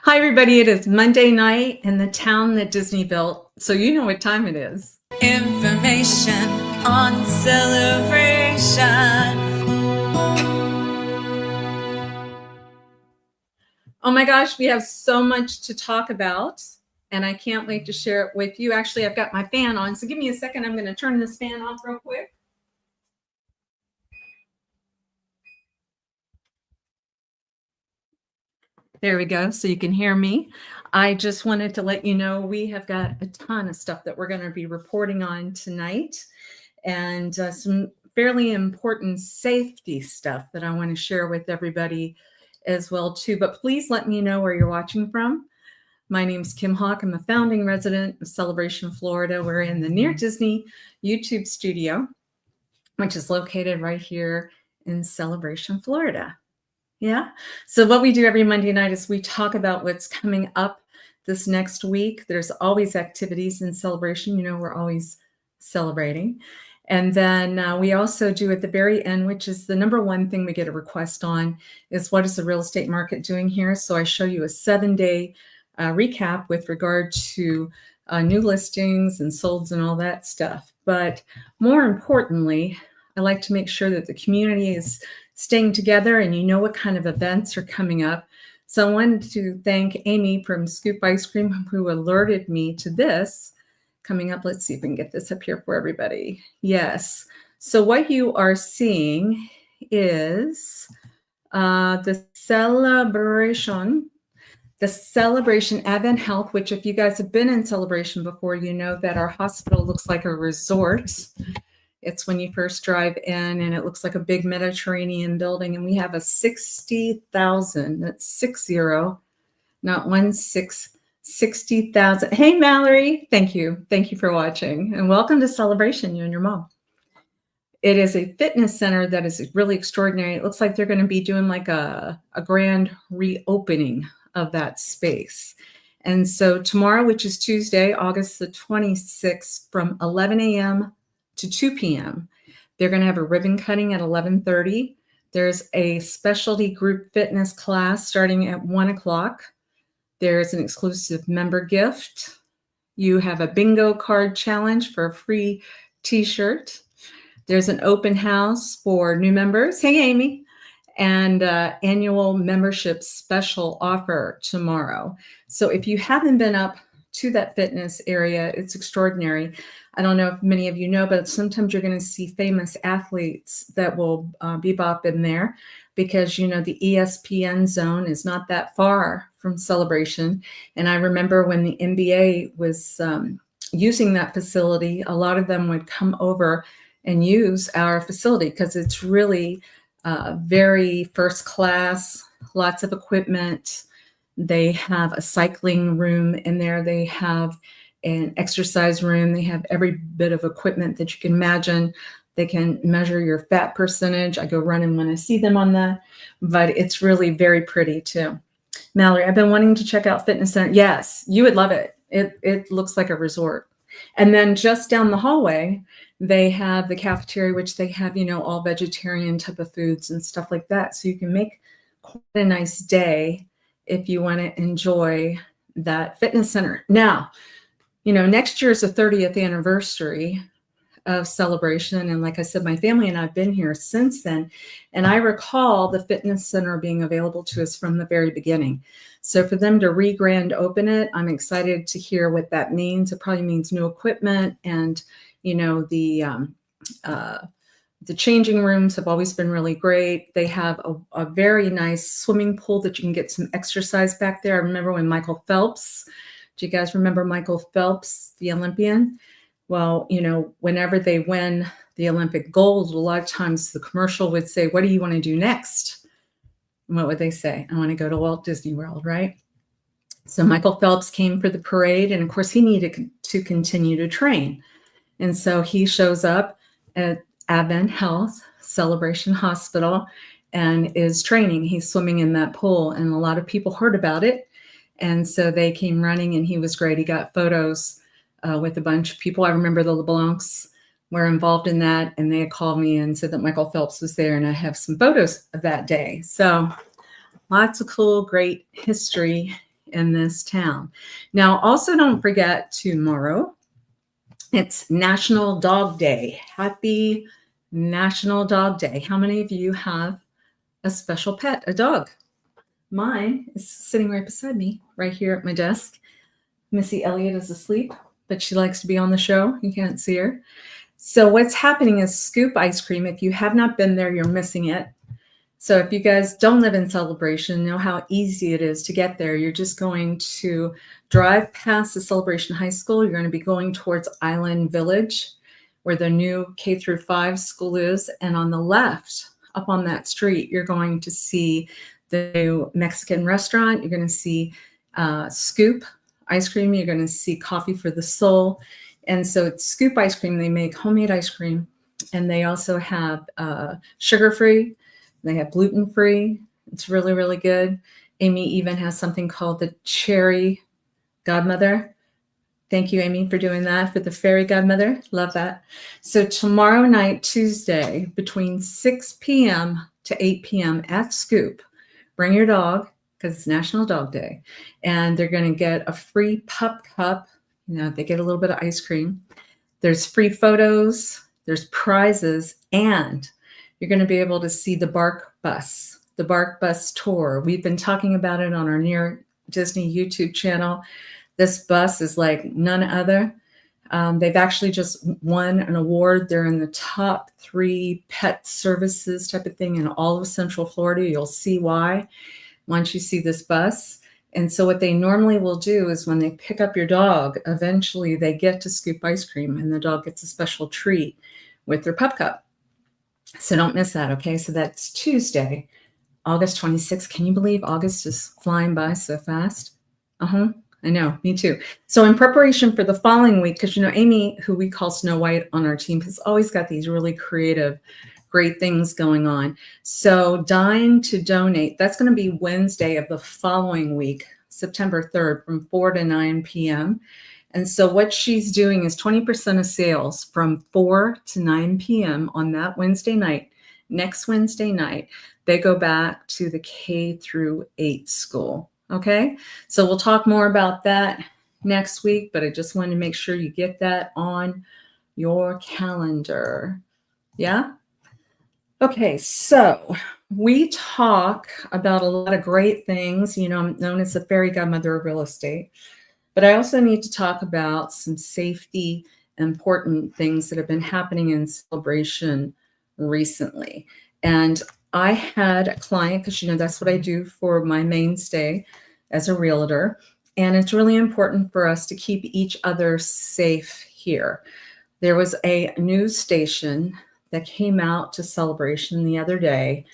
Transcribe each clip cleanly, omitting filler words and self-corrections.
Hi, everybody. It is Monday night in the town that Disney built, so you know what time it is. Information on celebration. Oh my gosh, we have so much to talk about, and I can't wait to share it with you. Actually, I've got my fan on, so give me a second. I'm going to turn this fan off real quick. There we go, so you can hear me. I just wanted to let you know we have got a ton of stuff that we're going to be reporting on tonight, and some fairly important safety stuff that I want to share with everybody as well too. But please let me know where you're watching from. My name's Kim Hawk. I'm a founding resident of Celebration, Florida. We're in the Near Disney YouTube studio, which is located right here in Celebration, Florida. Yeah. So what we do every Monday night is we talk about what's coming up this next week. There's always activities in Celebration. You know, we're always celebrating. And then we also do at the very end, which is the number one thing we get a request on, is what is the real estate market doing here? So I show you a 7-day recap with regard to new listings and solds and all that stuff. But more importantly, I like to make sure that the community is staying together and you know what kind of events are coming up. So I wanted to thank Amy from Scoop Ice Cream who alerted me to this coming up. Let's see if we can get this up here for everybody. Yes. So what you are seeing is the celebration AdventHealth, which if you guys have been in Celebration before, you know that our hospital looks like a resort. It's when you first drive in and it looks like a big Mediterranean building. And we have a 60,000, that's 60, not 60,000. Hey, Mallory. Thank you. Thank you for watching and welcome to Celebration, you and your mom. It is a fitness center that is really extraordinary. It looks like they're going to be doing like a grand reopening of that space. And so tomorrow, which is Tuesday, August the 26th, from 11 a.m. to 2 p.m., they're going to have a ribbon cutting at 11:30. There's a specialty group fitness class starting at 1 o'clock. There's an exclusive member gift. You have a bingo card challenge for a free t-shirt. There's an open house for new members. Hey, Amy. And annual membership special offer tomorrow. So if you haven't been up to that fitness area, it's extraordinary. I don't know if many of you know, but sometimes you're going to see famous athletes that will bebop in there because, you know, the ESPN zone is not that far from Celebration. And I remember when the NBA was using that facility, a lot of them would come over and use our facility because it's really very first class, lots of equipment. They have a cycling room in there. They have an exercise room. They have every bit of equipment that you can imagine. They can measure your fat percentage. I go running when I see them on that, but it's really very pretty too. Mallory, I've been wanting to check out Fitness Center. Yes, you would love it. It looks like a resort. And then just down the hallway, they have the cafeteria, which they have, you know, all vegetarian type of foods and stuff like that. So you can make quite a nice day if you want to enjoy that fitness center. Now, you know, next year is the 30th anniversary of Celebration. And like I said, my family and I have been here since then. And I recall the fitness center being available to us from the very beginning. So for them to re-grand open it, I'm excited to hear what that means. It probably means new equipment and, you know, the changing rooms have always been really great. They have a very nice swimming pool that you can get some exercise back there. I remember when Michael Phelps, do you guys remember Michael Phelps, the Olympian? Well, you know, whenever they win the Olympic gold, a lot of times the commercial would say, what do you want to do next? And what would they say? I want to go to Walt Disney World, right? So Michael Phelps came for the parade, and of course he needed to continue to train. And so he shows up at AdventHealth Celebration Hospital and is training. He's swimming in that pool, and a lot of people heard about it. And so they came running, and he was great. He got photos with a bunch of people. I remember the LeBlancs were involved in that, and they had called me and said that Michael Phelps was there, and I have some photos of that day. So lots of cool, great history in this town. Now, also don't forget tomorrow, it's National Dog Day. Happy National Dog Day. How many of you have a special pet, a dog? Mine is sitting right beside me, right here at my desk. Missy Elliott is asleep, but she likes to be on the show. You can't see her. So what's happening is Scoop Ice Cream. If you have not been there, you're missing it. So if you guys don't live in Celebration, know how easy it is to get there. You're just going to drive past the Celebration High School. You're going to be going towards Island Village, where the new K through 5 school is. And on the left, up on that street, you're going to see the new Mexican restaurant. You're going to see Scoop Ice Cream. You're going to see Coffee for the Soul. And so it's Scoop Ice Cream. They make homemade ice cream. And they also have sugar-free. They have gluten-free. It's really, really good. Amy even has something called the Cherry Godmother. Thank you, Amy, for doing that for the Fairy Godmother. Love that. So tomorrow night, Tuesday, between 6 p.m. to 8 p.m. at Scoop, bring your dog because it's National Dog Day. And they're going to get a free Pup Cup. You know, they get a little bit of ice cream. There's free photos. There's prizes. And you're going to be able to see the Bark Bus tour. We've been talking about it on our Near Disney YouTube channel. This bus is like none other. They've actually just won an award. They're in the top 3 pet services type of thing in all of Central Florida. You'll see why once you see this bus. And so what they normally will do is when they pick up your dog, eventually they get to Scoop Ice Cream and the dog gets a special treat with their Pup Cup. So don't miss that, okay? So that's Tuesday, August 26th. Can you believe August is flying by so fast? I know, me too. So in preparation for the following week, because, you know, Amy, who we call Snow White on our team, has always got these really creative, great things going on. So Dine to Donate, that's going to be Wednesday of the following week, September 3rd from 4 to 9 p.m. And so what she's doing is 20% of sales from 4 to 9 p.m. on that Wednesday night. Next Wednesday night, they go back to the K through 8 school. Okay, so we'll talk more about that next week, but I just wanted to make sure you get that on your calendar. Yeah? Okay, so we talk about a lot of great things. You know, I'm known as the fairy godmother of real estate. But I also need to talk about some safety important things that have been happening in Celebration recently. And I had a client, because, you know, that's what I do for my mainstay as a realtor. And it's really important for us to keep each other safe here. There was a news station that came out to Celebration the other day.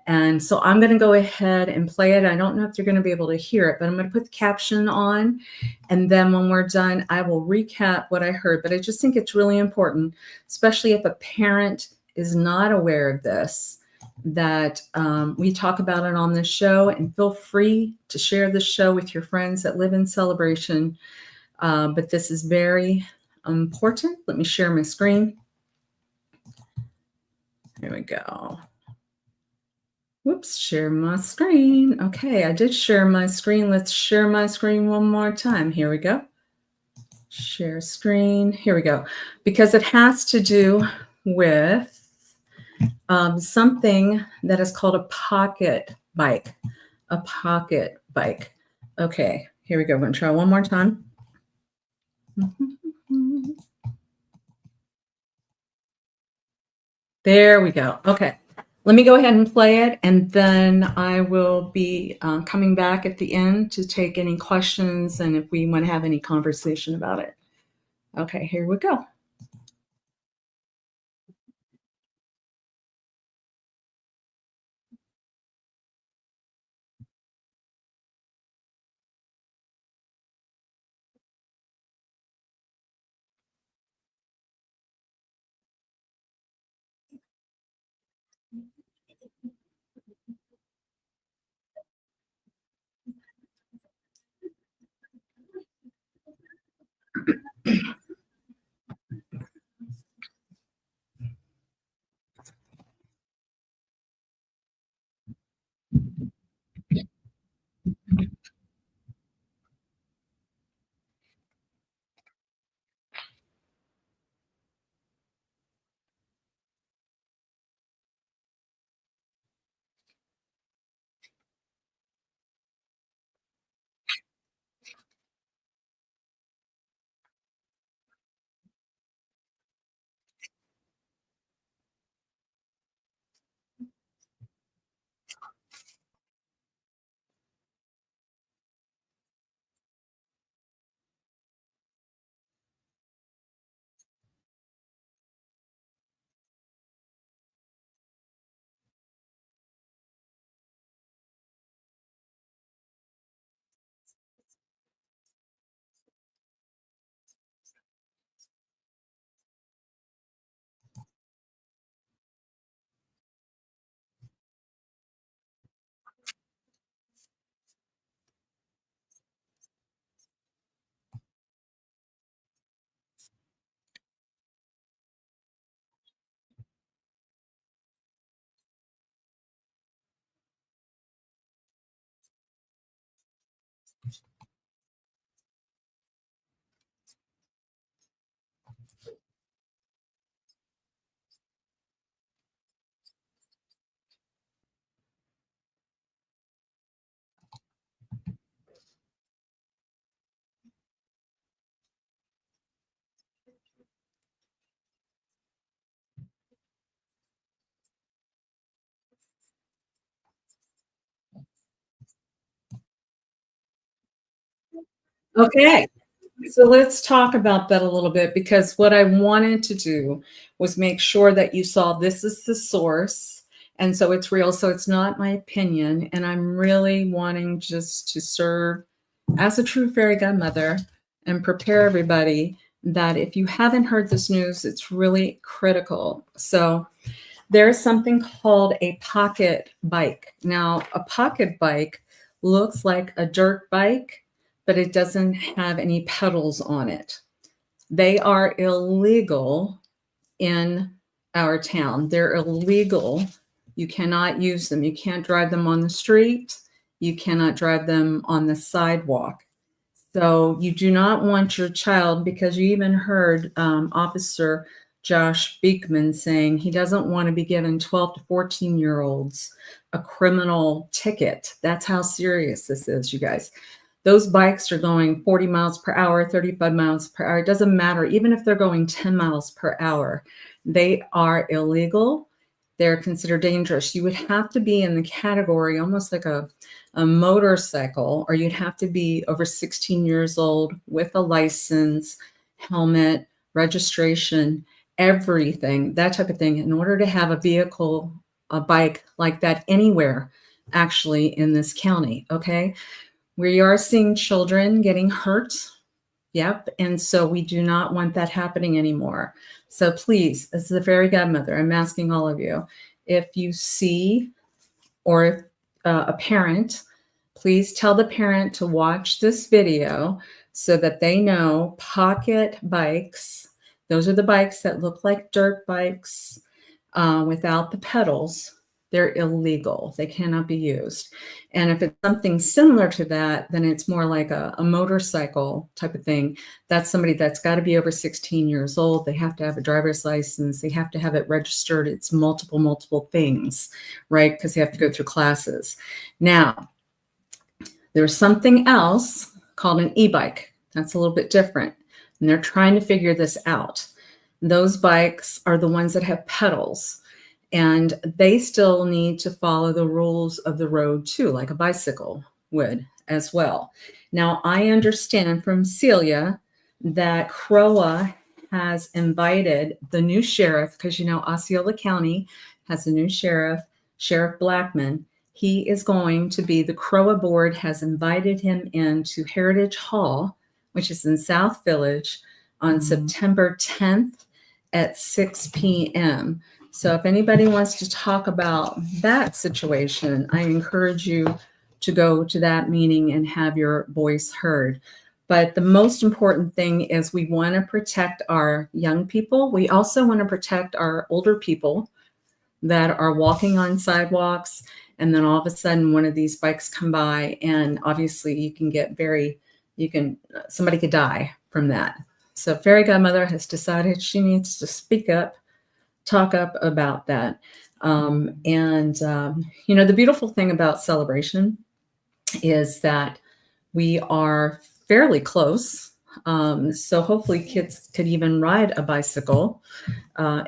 And so I'm going to go ahead and play it. I don't know if you're going to be able to hear it, but I'm going to put the caption on. And then when we're done, I will recap what I heard. But I just think it's really important, especially if a parent is not aware of this, that we talk about it on this show. And feel free to share this show with your friends that live in Celebration. But this is very important. Let me share my screen. Here we go. Whoops, share my screen. Okay, I did share my screen. Let's share my screen one more time. Here we go. Share screen. Here we go. Because it has to do with something that is called a pocket bike. A pocket bike. Okay, here we go. I'm going to try one more time. There we go. Okay. Let me go ahead and play it, and then I will be coming back at the end to take any questions and if we want to have any conversation about it. Okay, here we go. Okay. So let's talk about that a little bit because what I wanted to do was make sure that you saw this is the source. And so it's real. So it's not my opinion. And I'm really wanting just to serve as a true fairy godmother and prepare everybody that if you haven't heard this news, it's really critical. So there's something called a pocket bike. Now, a pocket bike looks like a dirt bike, but it doesn't have any pedals on it. They are illegal in our town. They're illegal. You cannot use them. You can't drive them on the street. You cannot drive them on the sidewalk. So you do not want your child, because you even heard Officer Josh Beekman saying he doesn't want to be giving 12 to 14-year-olds a criminal ticket. That's how serious this is, you guys. Those bikes are going 40 miles per hour, 35 miles per hour. It doesn't matter. Even if they're going 10 miles per hour, they are illegal. They're considered dangerous. You would have to be in the category almost like a motorcycle, or you'd have to be over 16 years old with a license, helmet, registration, everything, that type of thing, in order to have a vehicle, a bike like that anywhere actually in this county. Okay. We are seeing children getting hurt. Yep. And so we do not want that happening anymore. So please, as the fairy godmother, I'm asking all of you, if you see or if a parent, please tell the parent to watch this video so that they know pocket bikes. Those are the bikes that look like dirt bikes without the pedals. They're illegal. They cannot be used. And if it's something similar to that, then it's more like a motorcycle type of thing. That's somebody that's got to be over 16 years old. They have to have a driver's license. They have to have it registered. It's multiple things, right? Because they have to go through classes. Now, there's something else called an e-bike. That's a little bit different. And they're trying to figure this out. Those bikes are the ones that have pedals. And they still need to follow the rules of the road too, like a bicycle would as well. Now, I understand from Celia that CROA has invited the new sheriff, because Osceola County has a new sheriff, Sheriff Blackman. He is going to be, the CROA board has invited him into Heritage Hall, which is in South Village, on September 10th at 6 p.m. So if anybody wants to talk about that situation, I encourage you to go to that meeting and have your voice heard. But the most important thing is we want to protect our young people. We also want to protect our older people that are walking on sidewalks, and then all of a sudden one of these bikes come by, and obviously you can get somebody could die from that. So Fairy Godmother has decided she needs to speak up, talk up about that. The beautiful thing about Celebration is that we are fairly close. So hopefully kids could even ride a bicycle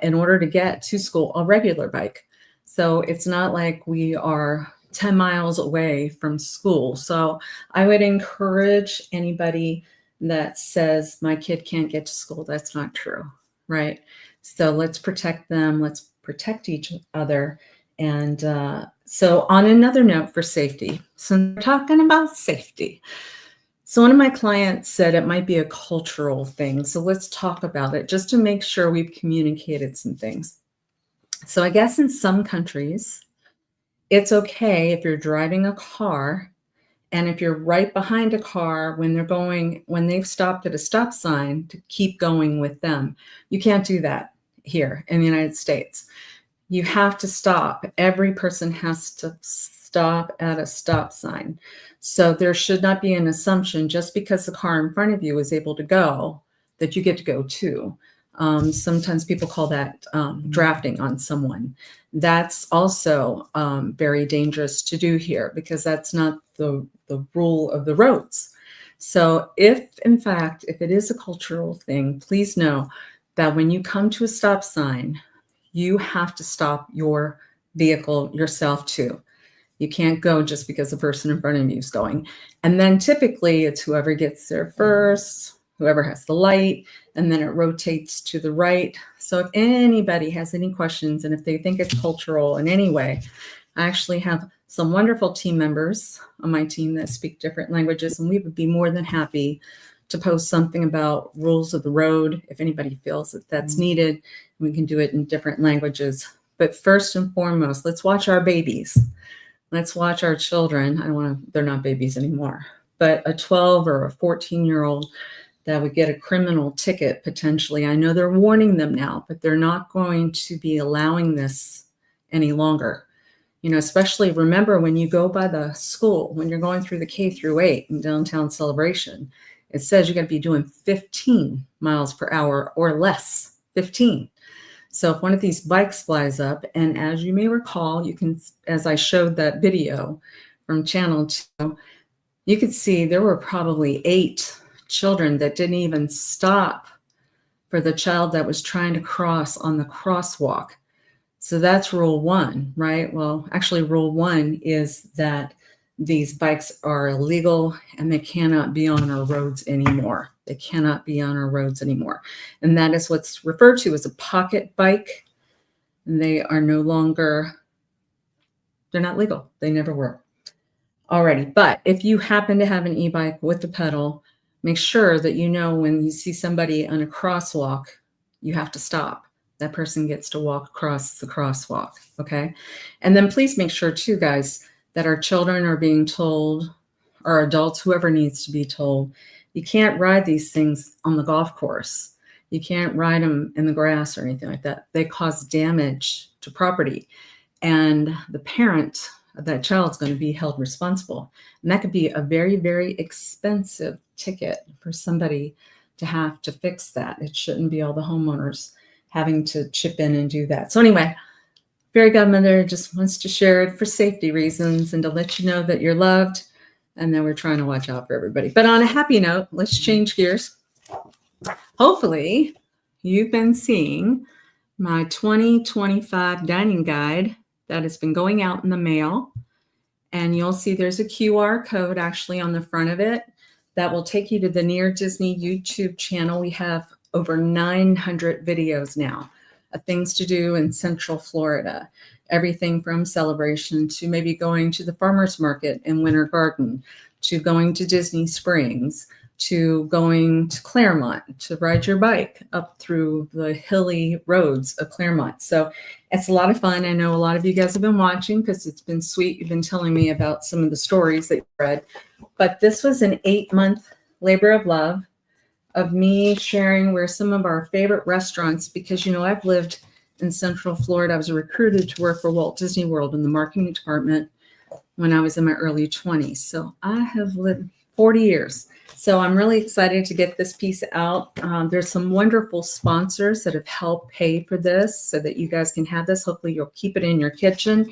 in order to get to school, a regular bike. So it's not like we are 10 miles away from school. So I would encourage anybody that says my kid can't get to school. That's not true, right? So let's protect them. Let's protect each other. And so on another note for safety, so we're talking about safety. So one of my clients said it might be a cultural thing. So let's talk about it just to make sure we've communicated some things. So I guess in some countries, it's okay if you're driving a car and if you're right behind a car when they've stopped at a stop sign, to keep going with them. You can't do that here in the United States. You have to stop. Every person has to stop at a stop sign. So there should not be an assumption just because the car in front of you is able to go that you get to go too. Sometimes people call that drafting on someone. That's also very dangerous to do here because that's not the rule of the roads. So if in fact, if it is a cultural thing, please know that when you come to a stop sign, you have to stop your vehicle yourself too. You can't go just because the person in front of you is going. And then typically it's whoever gets there first, whoever has the light, and then it rotates to the right. So if anybody has any questions and if they think it's cultural in any way, I actually have some wonderful team members on my team that speak different languages, and we would be more than happy to post something about rules of the road if anybody feels that that's needed. We can do it in different languages. But first and foremost, let's watch our babies. Let's watch our children. I don't want to, they're not babies anymore, but a 12 or a 14-year-old that would get a criminal ticket potentially. I know they're warning them now, but they're not going to be allowing this any longer. You know, especially remember when you go by the school, when you're going through the K through 8 in downtown Celebration, it says you're going to be doing 15 miles per hour or less, 15. So if one of these bikes flies up, and as you may recall, you can, as I showed that video from Channel 2, you could see there were probably 8 children that didn't even stop for the child that was trying to cross on the crosswalk. So that's rule 1, right? Well, actually rule 1 is that these bikes are illegal and they cannot be on our roads anymore. They cannot be on our roads anymore. And that is what's referred to as a pocket bike. And they are no longer, they're not legal. They never were. Alrighty, but if you happen to have an e-bike with the pedal, make sure that you know when you see somebody on a crosswalk, you have to stop. That person gets to walk across the crosswalk, okay? And then please make sure too, guys, that our children are being told, or adults, whoever needs to be told, you can't ride these things on the golf course. You can't ride them in the grass or anything like that. They cause damage to property. And the parent of that child is going to be held responsible. And that could be a very, very expensive ticket for somebody to have to fix that. It shouldn't be all the homeowners having to chip in and do that. So anyway, Fairy Godmother just wants to share it for safety reasons and to let you know that you're loved and that we're trying to watch out for everybody. But on a happy note, let's change gears. Hopefully, you've been seeing my 2025 dining guide that has been going out in the mail. And you'll see there's a QR code actually on the front of it that will take you to the Near Disney YouTube channel. We have over 900 videos now of things to do in Central Florida. Everything from Celebration to maybe going to the farmer's market in Winter Garden, to going to Disney Springs, to going to Claremont to ride your bike up through the hilly roads of Claremont. So it's a lot of fun. I know a lot of you guys have been watching because it's been sweet. You've been telling me about some of the stories that you read. But this was an 8-month labor of love of me sharing where some of our favorite restaurants, because, you know, I've lived in Central Florida. I was recruited to work for Walt Disney World in the marketing department when I was in my early 20s. So I have lived 40 years. So I'm really excited to get this piece out. There's some wonderful sponsors that have helped pay for this so that you guys can have this. Hopefully you'll keep it in your kitchen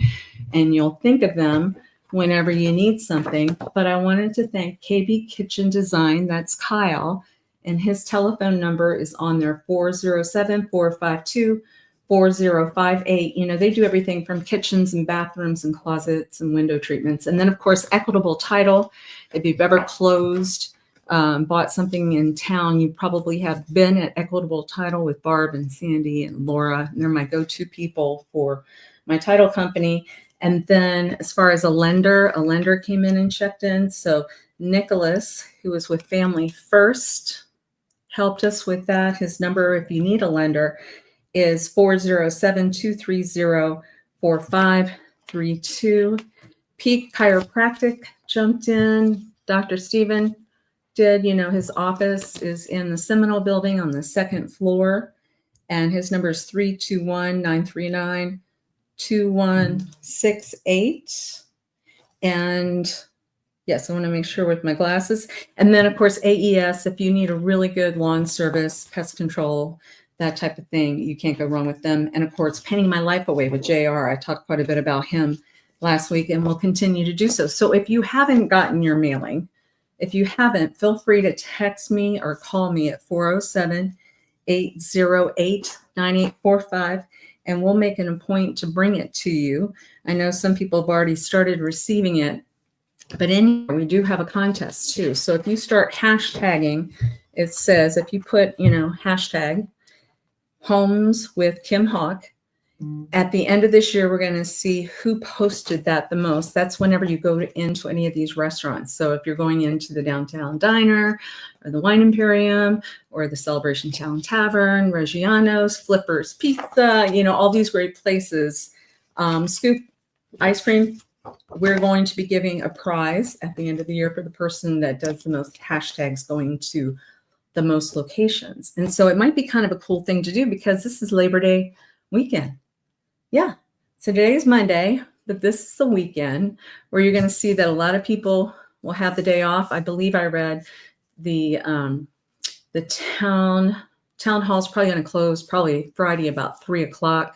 and you'll think of them whenever you need something. But I wanted to thank KB Kitchen Design. That's Kyle. And his telephone number is on there, 407-452-4058. You know, they do everything from kitchens and bathrooms and closets and window treatments. And then, of course, Equitable Title. If you've ever closed, bought something in town, you probably have been at Equitable Title with Barb and Sandy and Laura. And they're my go-to people for my title company. And then as far as a lender came in and checked in. So Nicholas, who was with Family First, helped us with that. His number, if you need a lender, is 407-230-4532. Peak Chiropractic jumped in. Dr. Stephen did. You know, his office is in the Seminole building on the 2nd floor, and his number is 321-939-2168. And yes, I want to make sure with my glasses. And then, of course, AES, if you need a really good lawn service, pest control, that type of thing, you can't go wrong with them. And of course, Painting My Life Away with JR. I talked quite a bit about him last week and will continue to do so. So if you haven't gotten your mailing, if you haven't, feel free to text me or call me at 407-808-9845, and we'll make it a point to bring it to you. I know some people have already started receiving it, but we do have a contest too. So if you start hashtagging, it says, if you put, hashtag Homes with Kim Hawk, at the end of this year, we're going to see who posted that the most. That's whenever you go into any of these restaurants. So if you're going into the Downtown Diner or the Wine Imperium or the Celebration Town Tavern, Reggiano's, Flippers Pizza, all these great places, Scoop Ice Cream, we're going to be giving a prize at the end of the year for the person that does the most hashtags going to the most locations. And so it might be kind of a cool thing to do because this is Labor Day weekend. Yeah. So today is Monday, but this is the weekend where you're going to see that a lot of people will have the day off. I believe I read the town hall is probably going to close probably Friday about 3:00.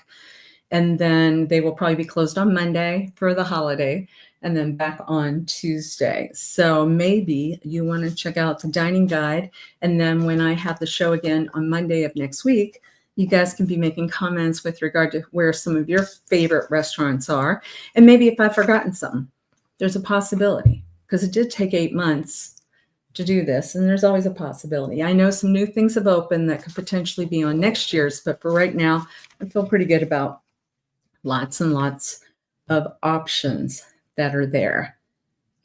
And then they will probably be closed on Monday for the holiday and then back on Tuesday. So maybe you want to check out the dining guide. And then when I have the show again on Monday of next week, you guys can be making comments with regard to where some of your favorite restaurants are. And maybe if I've forgotten something, there's a possibility because it did take 8 months to do this. And there's always a possibility. I know some new things have opened that could potentially be on next year's, but for right now, I feel pretty good about lots and lots of options that are there.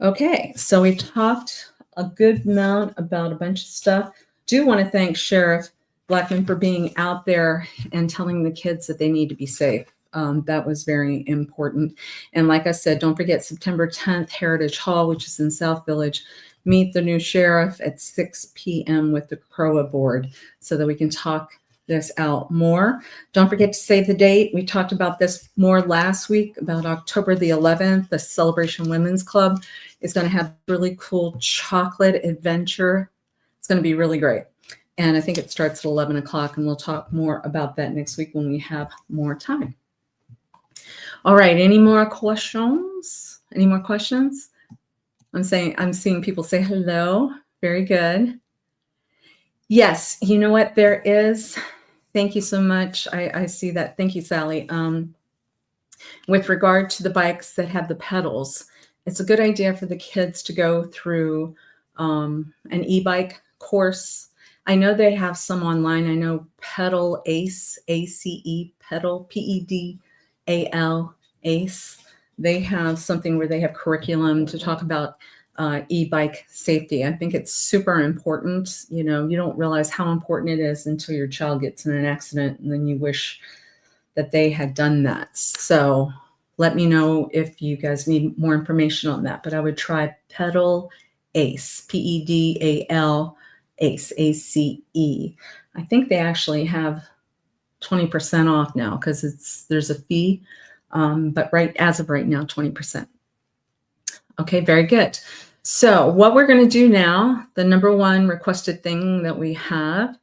Okay, so we talked a good amount about a bunch of stuff. Do want to thank Sheriff Blackman for being out there and telling the kids that they need to be safe. That was very important. And like I said, don't forget September 10th, Heritage Hall, which is in South Village. Meet the new sheriff at 6 p.m. with the CROA board so that we can talk this out more. Don't forget to save the date. We talked about this more last week about October the 11th. The Celebration Women's Club is going to have really cool chocolate adventure. It's going to be really great. And I think it starts at 11 o'clock, and we'll talk more about that next week when we have more time. All right. Any more questions? Any more questions? I'm seeing people say hello. Very good. Yes. You know what? There is. Thank you so much. I see that. Thank you, Sally. With regard to the bikes that have the pedals, it's a good idea for the kids to go through an e-bike course. I know they have some online. I know Pedal Ace, A-C-E, Pedal, P-E-D-A-L, Ace. They have something where they have curriculum to talk about e-bike safety. I think it's super important. You don't realize how important it is until your child gets in an accident, and then you wish that they had done that. So let me know if you guys need more information on that. But I would try Pedal Ace, P-E-D-A-L, Ace, A-C-E. I think they actually have 20% off now because there's a fee. But as of right now, 20%. Okay, very good. So what we're going to do now, the number one requested thing that we have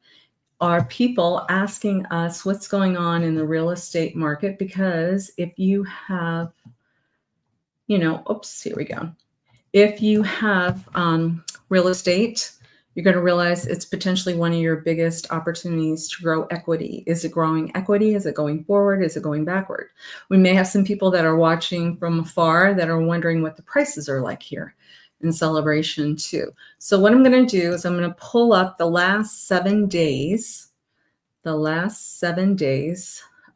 are people asking us what's going on in the real estate market, because if you have, here we go. If you have real estate, you're going to realize it's potentially one of your biggest opportunities to grow equity. Is it growing equity? Is it going forward? Is it going backward? We may have some people that are watching from afar that are wondering what the prices are like here in Celebration too. So what I'm going to do is I'm going to pull up the last 7 days, of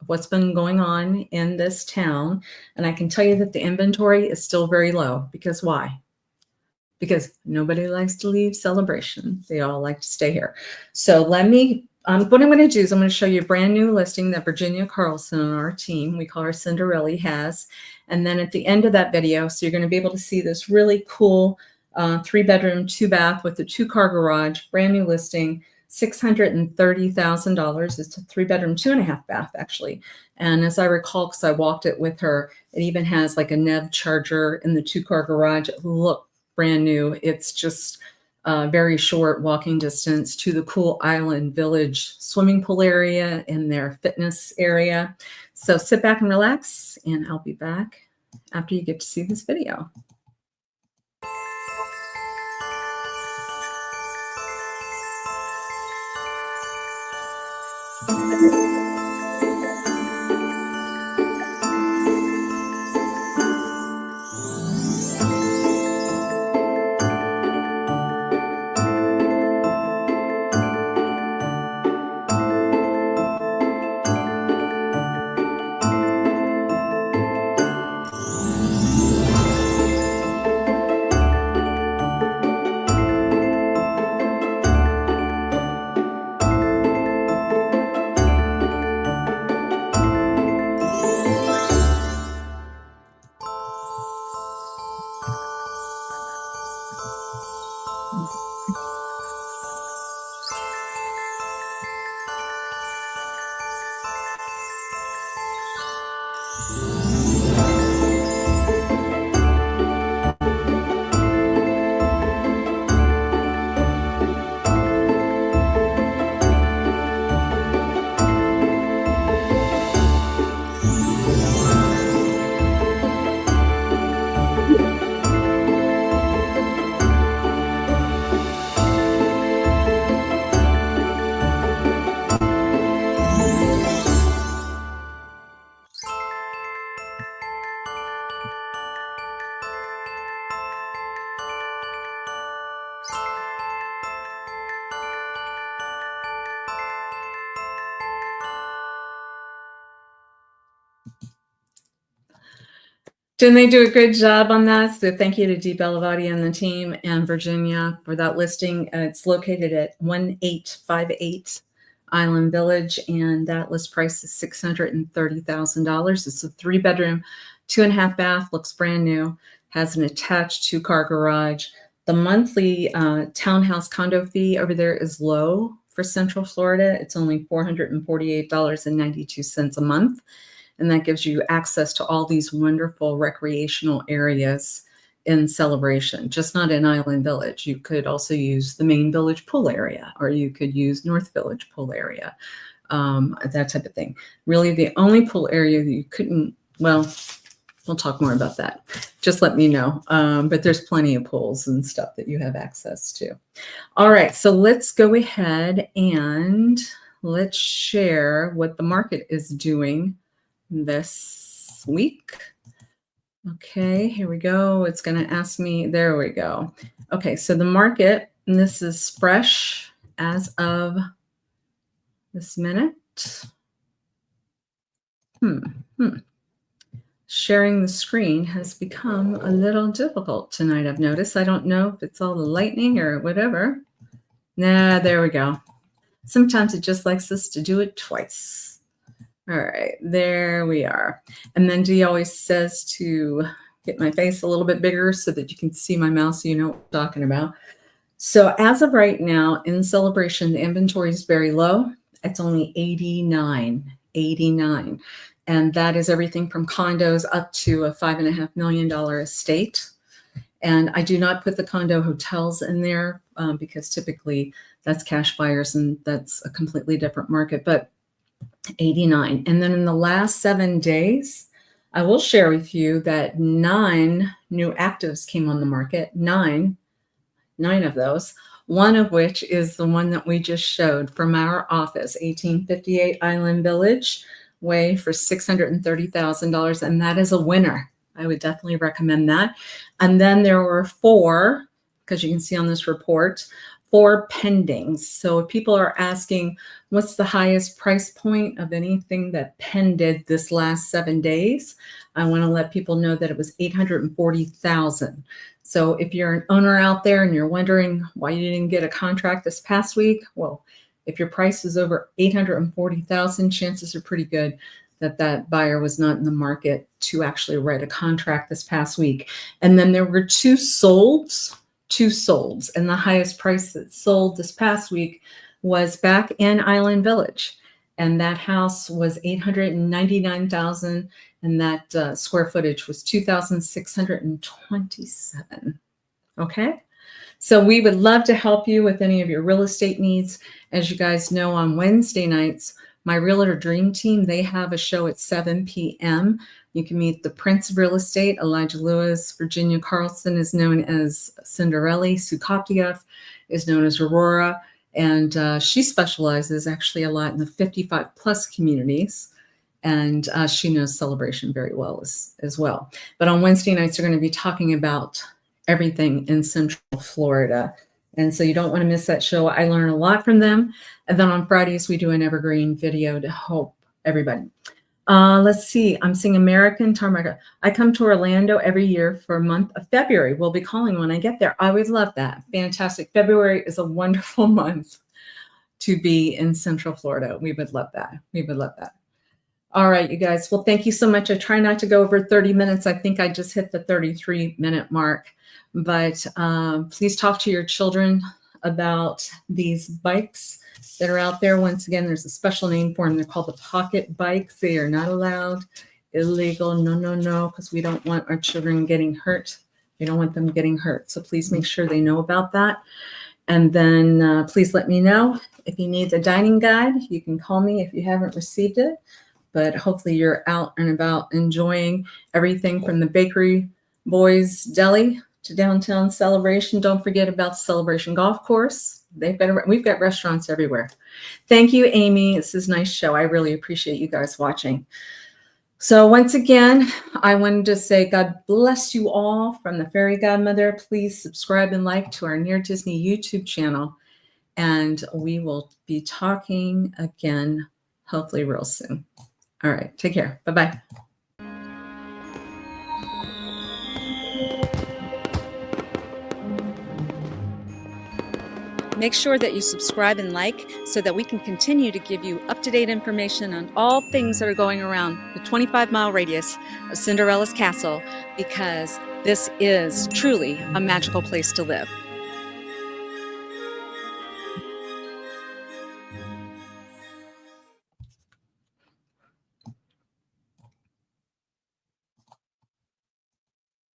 what's been going on in this town. And I can tell you that the inventory is still very low. Because why? Because nobody likes to leave Celebration. They all like to stay here. So what I'm going to do is I'm going to show you a brand new listing that Virginia Carlson on our team, we call her Cinderella, has. And then at the end of that video, so you're going to be able to see this really cool 3-bedroom, 2-bath with a 2-car garage, brand new listing $630,000. It's a 3-bedroom, 2.5 bath, actually. And as I recall, because I walked it with her, it even has like a NEV charger in the 2-car garage. Look, brand new. It's just very short walking distance to the Cool Island Village swimming pool area and their fitness area. So sit back and relax, and I'll be back after you get to see this video. Didn't they do a good job on that? So thank you to Dee Bellavati and the team and Virginia for that listing. It's located at 1858 Island Village, and that list price is $630,000. It's a 3-bedroom, 2.5 bath, looks brand new, has an attached 2-car garage. The monthly townhouse condo fee over there is low for Central Florida. It's only $448.92 a month. And that gives you access to all these wonderful recreational areas in Celebration, just not in Island Village. You could also use the main Village pool area, or you could use North Village pool area, that type of thing. Really, the only pool area that you couldn't, well, we'll talk more about that. Just let me know. But there's plenty of pools and stuff that you have access to. All right, so let's go ahead and let's share what the market is doing this week. Okay, here we go. It's going to ask me, there we go. Okay, so the market, and this is fresh as of this minute. Sharing the screen has become a little difficult tonight, I've noticed. I don't know if it's all the lightning or whatever. Nah, there we go. Sometimes it just likes us to do it twice. All right, there we are. And then Dee always says to get my face a little bit bigger so that you can see my mouth so you know what I'm talking about. So as of right now, in Celebration, the inventory is very low. It's only 89. And that is everything from condos up to a $5.5 million estate. And I do not put the condo hotels in there because typically that's cash buyers and that's a completely different market. But 89. And then in the last 7 days, I will share with you that 9 new actives came on the market, 9 of those, one of which is the one that we just showed from our office, 1858 Island Village Way for $630,000. And that is a winner. I would definitely recommend that. And then there were 4, because you can see on this report, 4 pendings. So if people are asking, what's the highest price point of anything that pended this last 7 days? I want to let people know that it was $840,000. So if you're an owner out there and you're wondering why you didn't get a contract this past week, well, if your price is over $840,000, chances are pretty good that that buyer was not in the market to actually write a contract this past week. And then there were 2 solds, and the highest price that sold this past week was back in Island Village. And that house was 899,000, and that square footage was 2,627. Okay. So we would love to help you with any of your real estate needs. As you guys know, on Wednesday nights, my Realtor Dream Team, they have a show at 7 p.m. You can meet the Prince of Real Estate, Elijah Lewis. Virginia Carlson is known as Cinderella. Sue Koptiev is known as Aurora. And she specializes actually a lot in the 55 plus communities. And she knows Celebration very well as well. But on Wednesday nights, they're going to be talking about everything in Central Florida. And so you don't want to miss that show. I learn a lot from them. And then on Fridays, we do an evergreen video to help everybody. Let's see. I'm seeing American Tarmac. I come to Orlando every year for a month of February. We'll be calling when I get there. I always love that. Fantastic. February is a wonderful month to be in Central Florida. We would love that. We would love that. All right, you guys. Well, thank you so much. I try not to go over 30 minutes. I think I just hit the 33-minute mark. But please talk to your children about these bikes that are out there. Once again, there's a special name for them. They're called the pocket bikes. They are not allowed, illegal. No, because we don't want our children getting hurt. We don't want them getting hurt. So please make sure they know about that. And then please let me know if you need the dining guide. You can call me if you haven't received it. But hopefully you're out and about enjoying everything from the Bakery Boys Deli to downtown Celebration. Don't forget about the Celebration Golf Course. We've got restaurants everywhere. Thank you, Amy. This is a nice show. I really appreciate you guys watching. So once again, I wanted to say God bless you all from the Fairy Godmother. Please subscribe and like to our Near Disney YouTube channel. And we will be talking again, hopefully real soon. All right. Take care. Bye-bye. Make sure that you subscribe and like so that we can continue to give you up-to-date information on all things that are going around the 25-mile radius of Cinderella's castle, because this is truly a magical place to live.